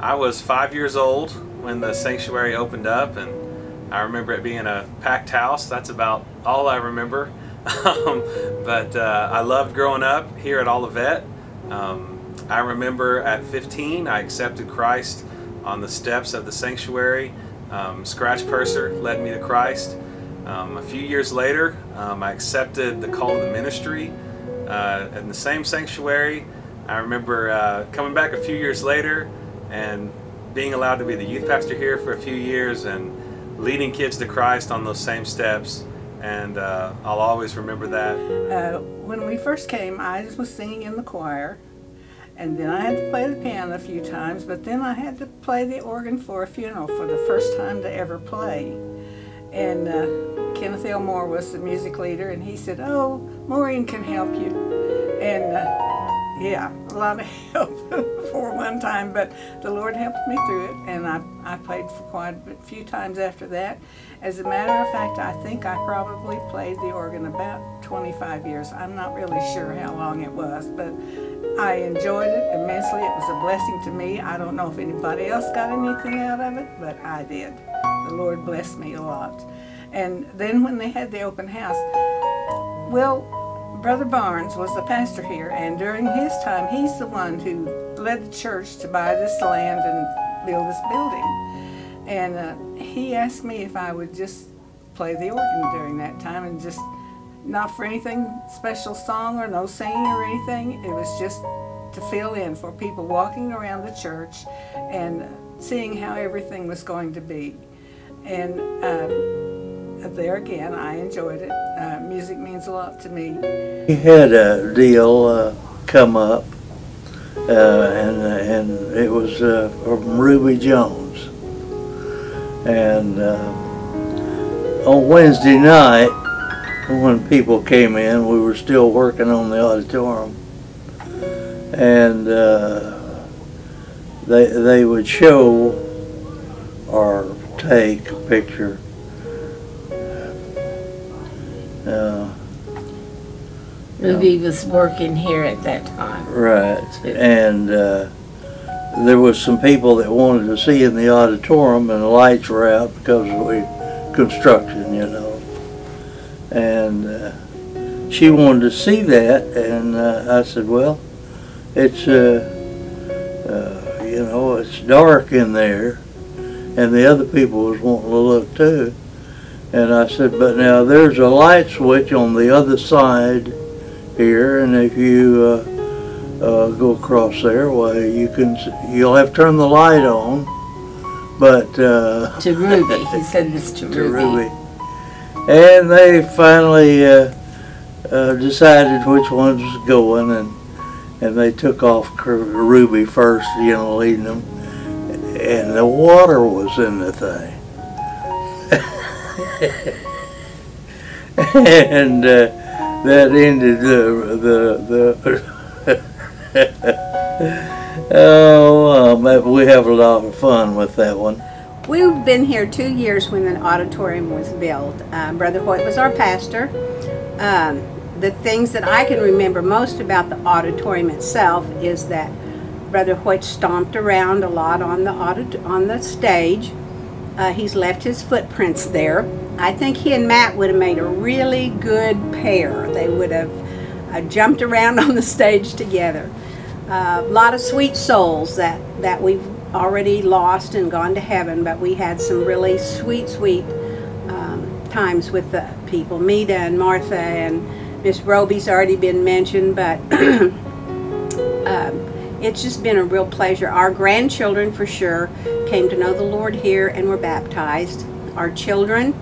I was 5 years old when the sanctuary opened up, and I remember it being a packed house. That's about all I remember. But I loved growing up here at Olivet. I remember at 15 I accepted Christ on the steps of the sanctuary. Scratch Purser led me to Christ. A few years later, I accepted the call of the ministry in the same sanctuary. I remember coming back a few years later and being allowed to be the youth pastor here for a few years and leading kids to Christ on those same steps, and I'll always remember that. When we first came, I was singing in the choir, and then I had to play the piano a few times, but then I had to play the organ for a funeral for the first time to ever play. And Kenneth Elmore was the music leader, and he said, "Oh, Maureen can help you." And yeah, a lot of help for one time, but the Lord helped me through it, and I played for quite a few times after that. As a matter of fact, I think I probably played the organ about 25 years. I'm not really sure how long it was, but I enjoyed it immensely. It was a blessing to me. I don't know if anybody else got anything out of it, but I did. The Lord blessed me a lot. And then when they had the open house, well, Brother Barnes was the pastor here, and during his time, he's the one who led the church to buy this land and build this building. And he asked me if I would just play the organ during that time, and just not for anything special song or no singing or anything. It was just to fill in for people walking around the church and seeing how everything was going to be. And there again, I enjoyed it. Music means a lot to me. He had a deal come up, and it was from Ruby Jones. And on Wednesday night, when people came in, we were still working on the auditorium, and they would show or take a picture. Ruby was working here at that time. Right, and there was some people that wanted to see in the auditorium, and the lights were out because of construction, you know. And she wanted to see that, and I said, well, it's you know, it's dark in there, and the other people was wanting to look too. And I said, but now there's a light switch on the other side here, and if you go across there, well, you'll have to turn the light on. But to Ruby, he said this to Ruby. And they finally decided which ones was going, and they took off Ruby first, you know, leading them, and the water was in the thing. And that ended we have a lot of fun with that one. We've been here 2 years when the auditorium was built. Brother Hoyt was our pastor. The things that I can remember most about the auditorium itself is that Brother Hoyt stomped around a lot on the stage. He's left his footprints there. I think he and Matt would have made a really good pair. They would have jumped around on the stage together. A lot of sweet souls that we've already lost and gone to heaven, but we had some really sweet times with the people. Mita and Martha and Miss Roby's already been mentioned, but it's just been a real pleasure. Our grandchildren, for sure, came to know the Lord here and were baptized. Our children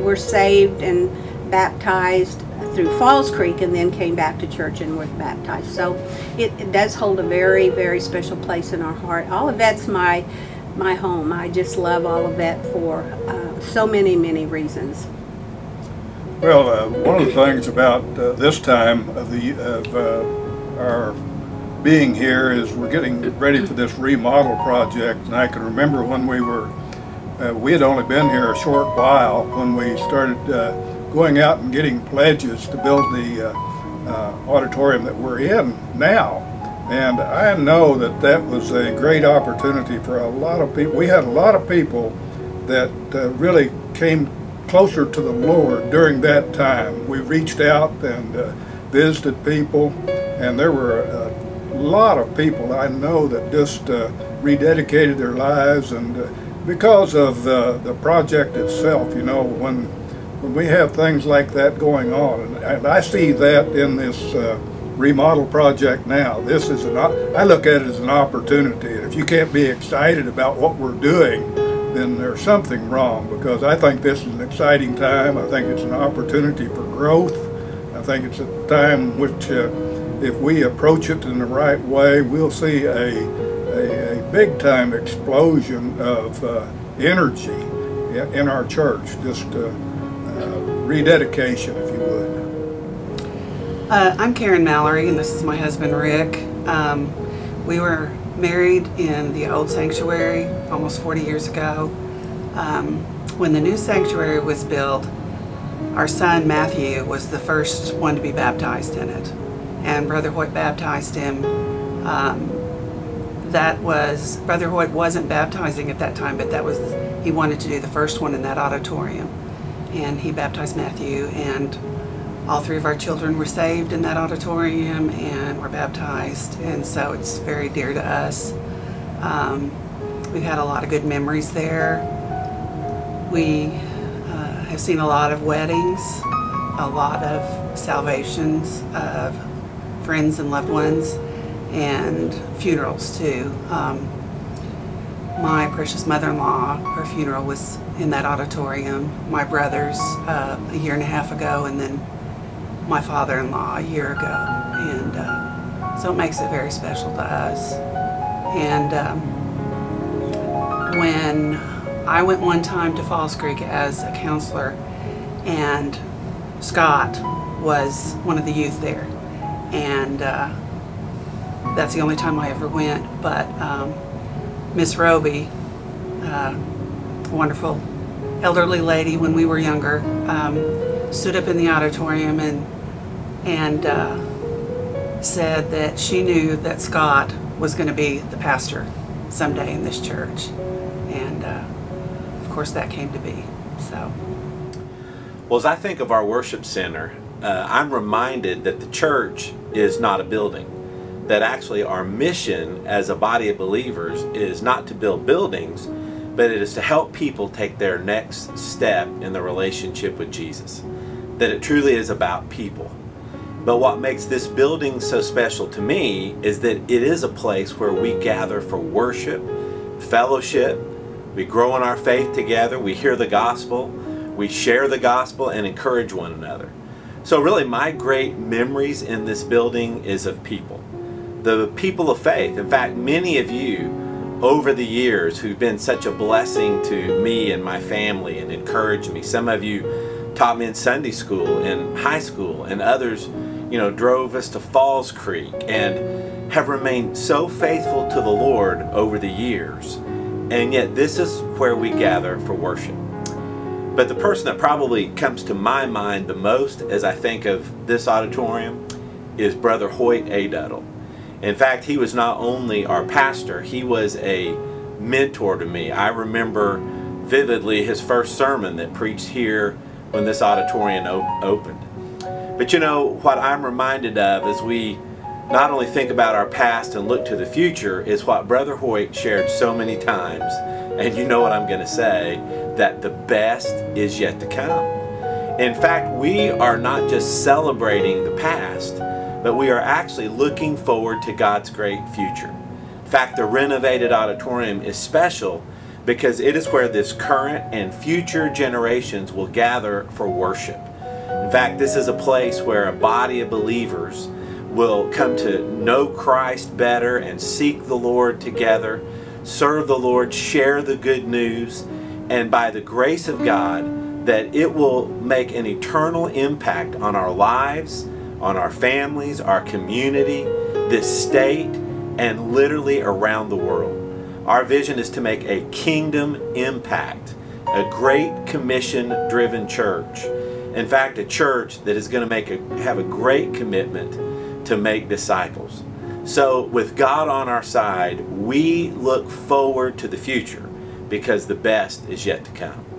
were saved and baptized through Falls Creek, and then came back to church and were baptized. So it does hold a very, very special place in our heart. Olivet's my home. I just love Olivet for so many, many reasons. Well, one of the things about this time of our being here is we're getting ready for this remodel project, and I can remember when we had only been here a short while when we started going out and getting pledges to build the auditorium that we're in now. And I know that that was a great opportunity for a lot of people. We had a lot of people that really came closer to the Lord during that time. We reached out and visited people, and there were a lot of people I know that just rededicated their lives, and because of the project itself, you know, when we have things like that going on, and I see that in this remodel project now. This is I look at it as an opportunity, and if you can't be excited about what we're doing, then there's something wrong, because I think this is an exciting time. I think it's an opportunity for growth. I think it's a time which, if we approach it in the right way, we'll see a big-time explosion of energy in our church, just rededication, if you would. I'm Karen Mallory, and this is my husband Rick. We were married in the old sanctuary almost 40 years ago. When the new sanctuary was built, our son Matthew was the first one to be baptized in it, and Brother Hoyt baptized him. Brother Hoyt wasn't baptizing at that time, but he wanted to do the first one in that auditorium, and he baptized Matthew, and all three of our children were saved in that auditorium and were baptized, and so it's very dear to us. We've had a lot of good memories there. We have seen a lot of weddings, a lot of salvations of friends and loved ones, and funerals too. My precious mother-in-law, her funeral was in that auditorium. My brother's a year and a half ago, and then my father-in-law a year ago, and so it makes it very special to us. And when I went one time to Falls Creek as a counselor, and Scott was one of the youth there, and that's the only time I ever went. But Miss Roby, a wonderful elderly lady when we were younger, stood up in the auditorium and said that she knew that Scott was going to be the pastor someday in this church, and of course that came to be. So, well, as I think of our worship center, I'm reminded that the church is not a building, that actually our mission as a body of believers is not to build buildings, but it is to help people take their next step in the relationship with Jesus, that it truly is about people. But what makes this building so special to me is that it is a place where we gather for worship, fellowship, we grow in our faith together, we hear the gospel, we share the gospel and encourage one another. So really my great memories in this building is of people, the people of faith. In fact, many of you over the years who've been such a blessing to me and my family and encouraged me. Some of you taught me in Sunday school and high school, and others, you know, drove us to Falls Creek and have remained so faithful to the Lord over the years. And yet this is where we gather for worship. But the person that probably comes to my mind the most as I think of this auditorium is Brother Hoyt A. Duddle. In fact, he was not only our pastor, he was a mentor to me. I remember vividly his first sermon that preached here when this auditorium opened. But you know, what I'm reminded of as we not only think about our past and look to the future is what Brother Hoyt shared so many times, and you know what I'm going to say, that the best is yet to come. In fact, we are not just celebrating the past, but we are actually looking forward to God's great future. In fact, the renovated auditorium is special because it is where this current and future generations will gather for worship. In fact, this is a place where a body of believers will come to know Christ better and seek the Lord together, serve the Lord, share the good news, and by the grace of God, that it will make an eternal impact on our lives, on our families, our community, this state, and literally around the world. Our vision is to make a kingdom impact, a great commission-driven church. In fact, a church that is going to have a great commitment to make disciples. So with God on our side, we look forward to the future because the best is yet to come.